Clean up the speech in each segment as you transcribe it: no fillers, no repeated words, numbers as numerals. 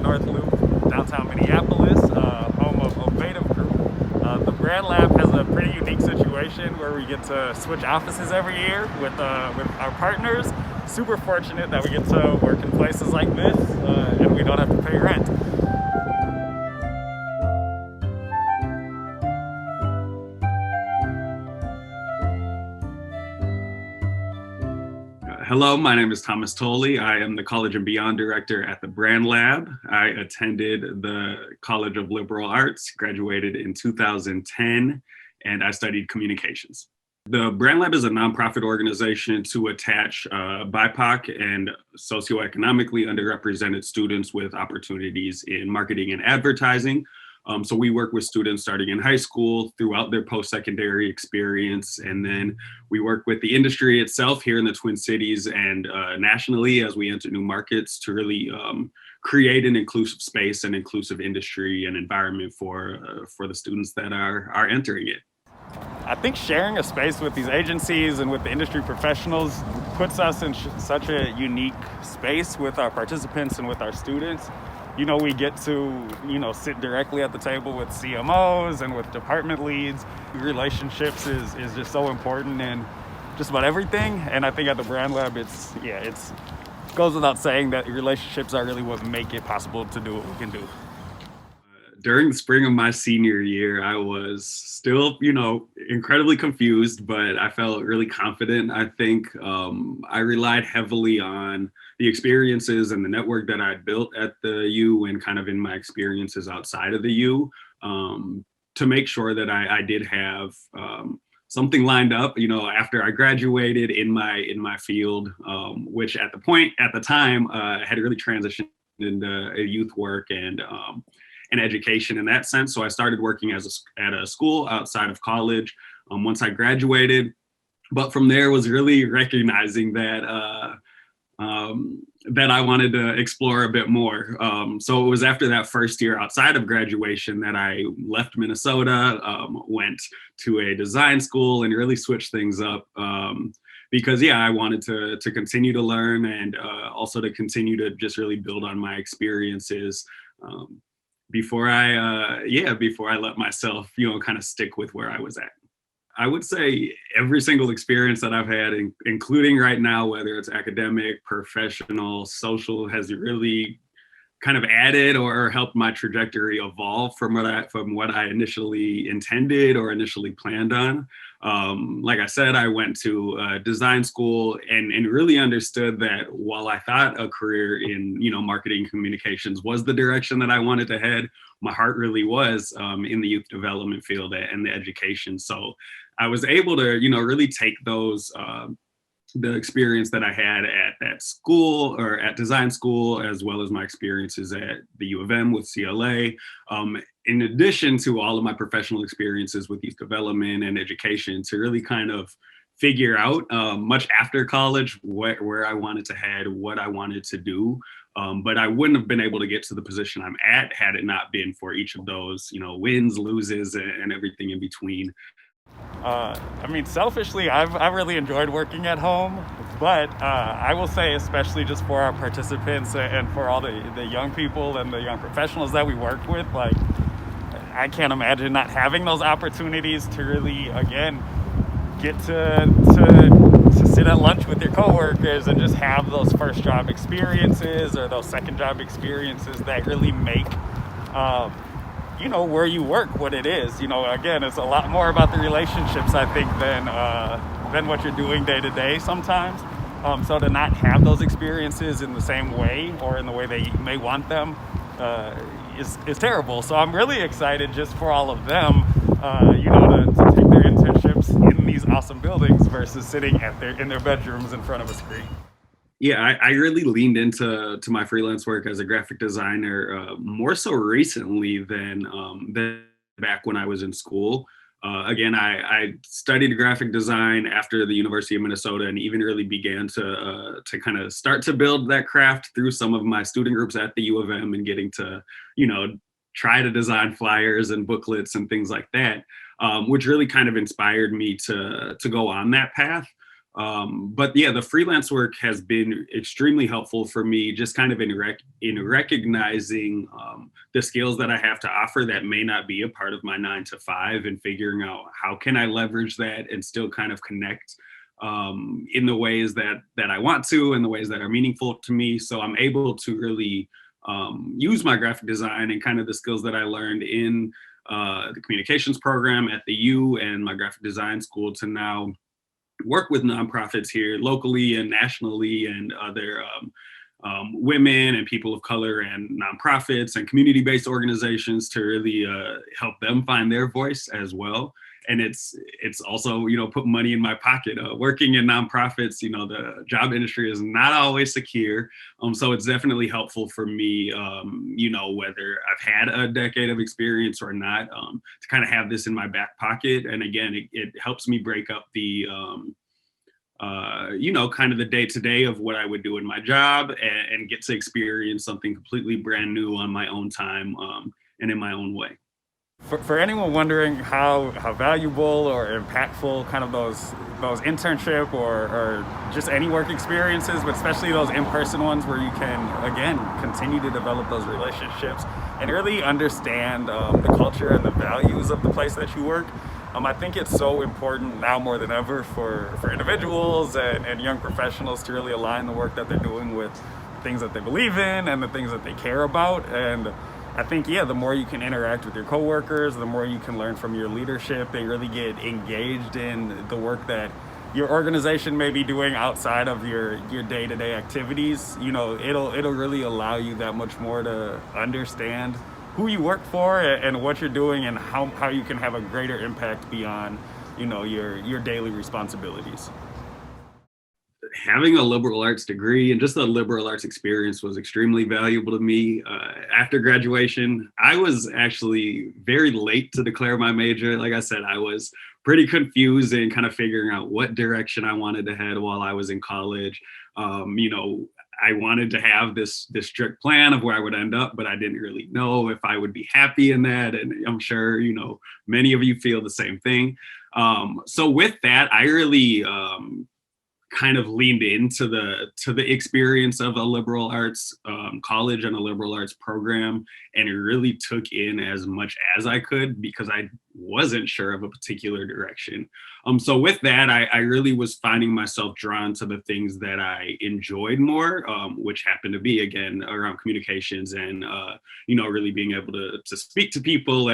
North Loop, downtown Minneapolis, home of Beta Group. The BrandLab has a pretty unique situation where we get to switch offices every year with our partners. Super fortunate that we get to work in places like this and we don't have to pay rent. Hello, my name is Thomas Toley. I am the College and Beyond Director at the BrandLab. I attended the College of Liberal Arts, graduated in 2010, and I studied communications. The BrandLab is a nonprofit organization to attach BIPOC and socioeconomically underrepresented students with opportunities in marketing and advertising. So we work with students starting in high school throughout their post-secondary experience. And then we work with the industry itself here in the Twin Cities and nationally as we enter new markets to really create an inclusive space and inclusive industry and environment for the students that are entering it. I think sharing a space with these agencies and with the industry professionals puts us in such a unique space with our participants and with our students. You know, we get to, sit directly at the table with CMOs and with department leads. Relationships is just so important in just about everything. And I think at the BrandLab, it goes without saying that relationships are really what make it possible to do what we can do. During the spring of my senior year, I was still, incredibly confused, but I felt really confident. I think I relied heavily on the experiences and the network that I built at the U and kind of in my experiences outside of the U to make sure that I did have something lined up, after I graduated in my field, which at the time had really transitioned into youth work and education in that sense. So I started working at a school outside of college once I graduated. But from there was really recognizing that that I wanted to explore a bit more. So it was after that first year outside of graduation that I left Minnesota, went to a design school and really switched things up. Because I wanted to continue to learn and also to continue to just really build on my experiences before I let myself, kind of stick with where I was at. I would say every single experience that I've had, including right now, whether it's academic, professional, social, has really kind of added or helped my trajectory evolve from what I initially intended or initially planned on. Like I said, I went to design school and really understood that while I thought a career in marketing communications was the direction that I wanted to head, my heart really was in the youth development field and the education. So I was able to really take those the experience that I had at that school or at design school, as well as my experiences at the U of M with CLA, in addition to all of my professional experiences with youth development and education, to really kind of figure out much after college where I wanted to head, what I wanted to do. But I wouldn't have been able to get to the position I'm at had it not been for each of those, wins, loses, and everything in between. Selfishly, I've really enjoyed working at home, but I will say, especially just for our participants and for all the young people and the young professionals that we work with, like, I can't imagine not having those opportunities to really, again, get to sit at lunch with your coworkers and just have those first job experiences or those second job experiences that really make where you work what it is. Again, it's a lot more about the relationships, I think, than what you're doing day to day sometimes. So to not have those experiences in the same way or in the way they may want them is terrible. So I'm really excited just for all of them, to take their internships in these awesome buildings versus sitting in their bedrooms in front of a screen. Yeah, I really leaned into my freelance work as a graphic designer more so recently than back when I was in school. Again, I studied graphic design after the University of Minnesota and even really began to kind of start to build that craft through some of my student groups at the U of M and getting to, try to design flyers and booklets and things like that, which really kind of inspired me to go on that path. But yeah, the freelance work has been extremely helpful for me, just kind of in recognizing the skills that I have to offer that may not be a part of my 9 to 5, and figuring out how can I leverage that and still kind of connect in the ways that I want to, and the ways that are meaningful to me. So I'm able to really use my graphic design and kind of the skills that I learned in the communications program at the U and my graphic design school to now work with nonprofits here locally and nationally, and other women and people of color and nonprofits and community-based organizations to really help them find their voice as well. And it's also, put money in my pocket. Working in nonprofits, the job industry is not always secure. So it's definitely helpful for me, whether I've had a decade of experience or not, to kind of have this in my back pocket. And again, it helps me break up the, kind of the day-to-day of what I would do in my job, and get to experience something completely brand new on my own time, and in my own way. For anyone wondering how valuable or impactful kind of those internship or just any work experiences, but especially those in-person ones where you can, again, continue to develop those relationships and really understand the culture and the values of the place that you work, I think it's so important now more than ever for individuals and young professionals to really align the work that they're doing with things that they believe in and the things that they care about. And I think, the more you can interact with your coworkers, the more you can learn from your leadership and really get engaged in the work that your organization may be doing outside of your day-to-day activities. It'll really allow you that much more to understand who you work for and what you're doing, and how you can have a greater impact beyond, your daily responsibilities. Having a liberal arts degree and just the liberal arts experience was extremely valuable to me. After graduation, I was actually very late to declare my major. Like I said, I was pretty confused and kind of figuring out what direction I wanted to head while I was in college. I wanted to have this strict plan of where I would end up, but I didn't really know if I would be happy in that. And I'm sure, many of you feel the same thing. So with that, I really kind of leaned into the experience of a liberal arts college and a liberal arts program, and it really took in as much as I could, because I wasn't sure of a particular direction. So with that, I really was finding myself drawn to the things that I enjoyed more, which happened to be, again, around communications and really being able to speak to people,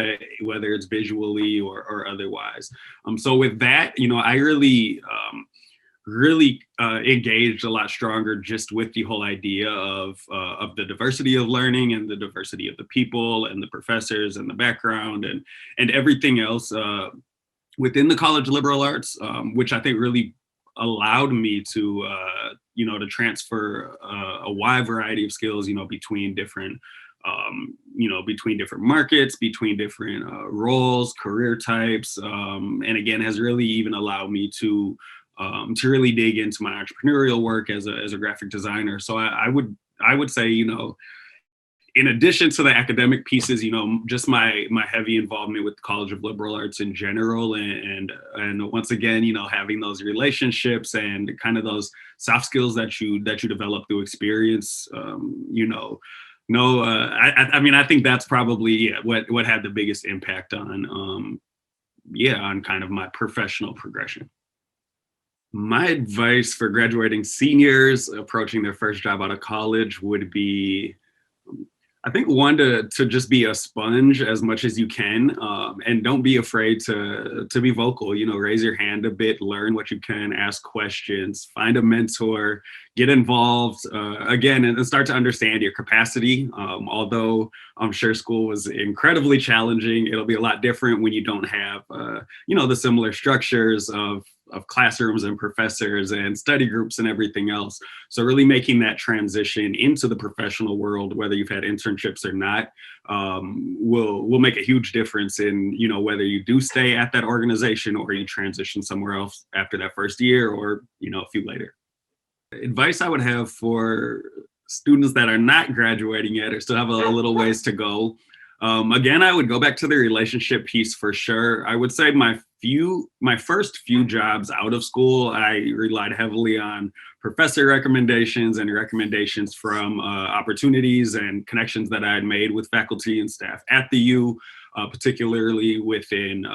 whether it's visually or otherwise. So with that, I really engaged a lot stronger just with the whole idea of the diversity of learning and the diversity of the people and the professors and the background and everything else within the college liberal arts, which I think really allowed me to to transfer a wide variety of skills, between different between different markets, between different roles, career types, and again has really even allowed me to really dig into my entrepreneurial work as a graphic designer. So I would say, in addition to the academic pieces, just my heavy involvement with the College of Liberal Arts in general, and once again, having those relationships and kind of those soft skills that you develop through experience, I think that's probably what had the biggest impact on kind of my professional progression. My advice for graduating seniors approaching their first job out of college would be, I think, one, to just be a sponge as much as you can, and don't be afraid to be vocal. Raise your hand a bit, learn what you can, ask questions, find a mentor, get involved, again, and start to understand your capacity. Although I'm sure school was incredibly challenging, it'll be a lot different when you don't have, the similar structures of classrooms and professors and study groups and everything else. So really making that transition into the professional world, whether you've had internships or not, will make a huge difference in, whether you do stay at that organization or you transition somewhere else after that first year or, a few later. Advice I would have for students that are not graduating yet or still have a little ways to go, Again, I would go back to the relationship piece for sure. I would say my first few jobs out of school, I relied heavily on professor recommendations and recommendations from opportunities and connections that I had made with faculty and staff at the U, particularly within,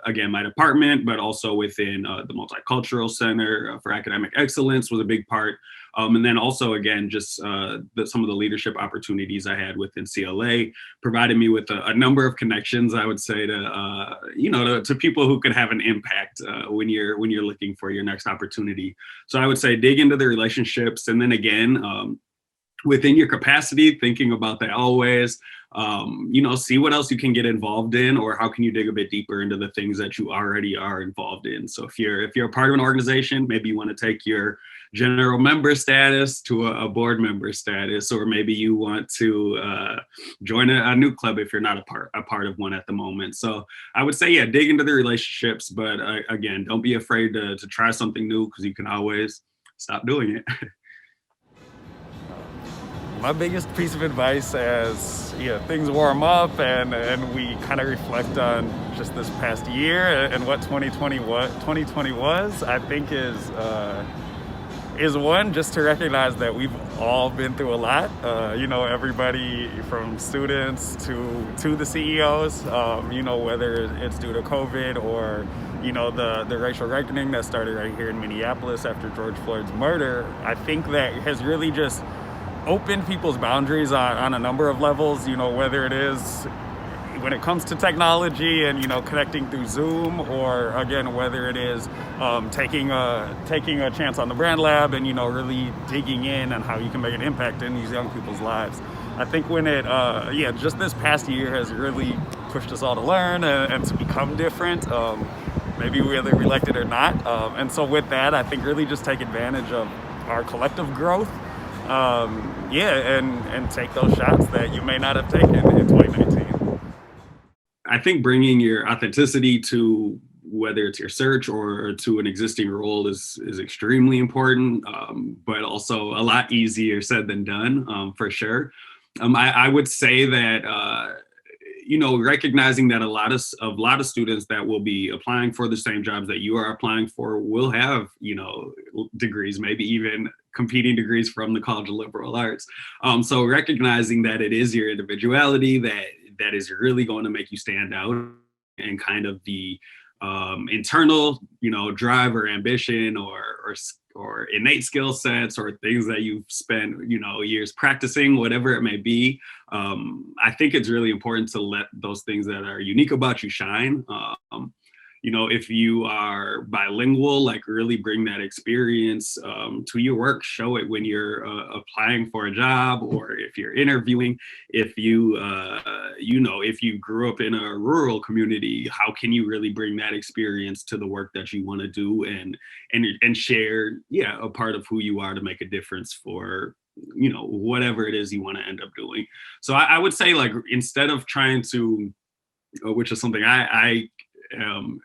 again, my department, but also within the Multicultural Center for Academic Excellence was a big part. And then also, again, just some of the leadership opportunities I had within CLA provided me with a number of connections, I would say, to people who could have an impact when you're looking for your next opportunity. So I would say dig into the relationships, and then again, within your capacity, thinking about that always. See what else you can get involved in, or how can you dig a bit deeper into the things that you already are involved in. So if you're a part of an organization, maybe you want to take your general member status to a board member status, or maybe you want to join a new club if you're not a part of one at the moment. So I would say, yeah, dig into the relationships, but again, don't be afraid to try something new, because you can always stop doing it. My biggest piece of advice as things warm up and we kind of reflect on just this past year and what 2020 was, I think is one, just to recognize that we've all been through a lot. Everybody from students to the CEOs, whether it's due to COVID or the racial reckoning that started right here in Minneapolis after George Floyd's murder. I think that has really just open people's boundaries on a number of levels, whether it is when it comes to technology and connecting through Zoom, or again whether it is taking a chance on the BrandLab and really digging in on how you can make an impact in these young people's lives. I think when just this past year has really pushed us all to learn and to become different, maybe whether we liked it or not. And so with that, I think really just take advantage of our collective growth. And take those shots that you may not have taken in 2019. I think bringing your authenticity to whether it's your search or to an existing role is extremely important, but also a lot easier said than done, for sure. I would say that recognizing that a lot of students that will be applying for the same jobs that you are applying for will have degrees, maybe even competing degrees from the College of Liberal Arts. So recognizing that it is your individuality that is really going to make you stand out, and kind of the internal drive or ambition or innate skill sets or things that you've spent years practicing, whatever it may be. I think it's really important to let those things that are unique about you shine. If you are bilingual, like really bring that experience to your work, show it when you're applying for a job, or if you're interviewing. If you grew up in a rural community, how can you really bring that experience to the work that you want to do and share, a part of who you are to make a difference for whatever it is you want to end up doing. So I would say, like, instead of trying to, which is something I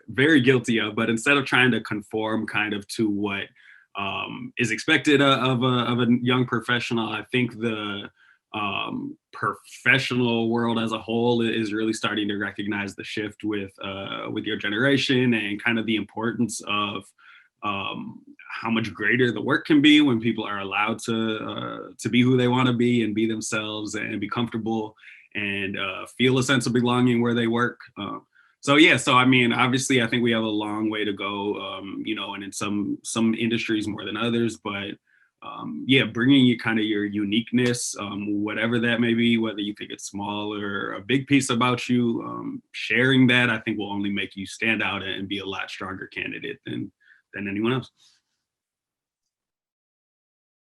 very guilty of, but instead of trying to conform kind of to what is expected of a young professional, I think the professional world as a whole is really starting to recognize the shift with your generation, and kind of the importance of how much greater the work can be when people are allowed to be who they want to be and be themselves and be comfortable and feel a sense of belonging where they work. So I mean, obviously, I think we have a long way to go, and in some industries more than others, but bringing you kind of your uniqueness, whatever that may be, whether you think it's small or a big piece about you, sharing that, I think will only make you stand out and be a lot stronger candidate than anyone else.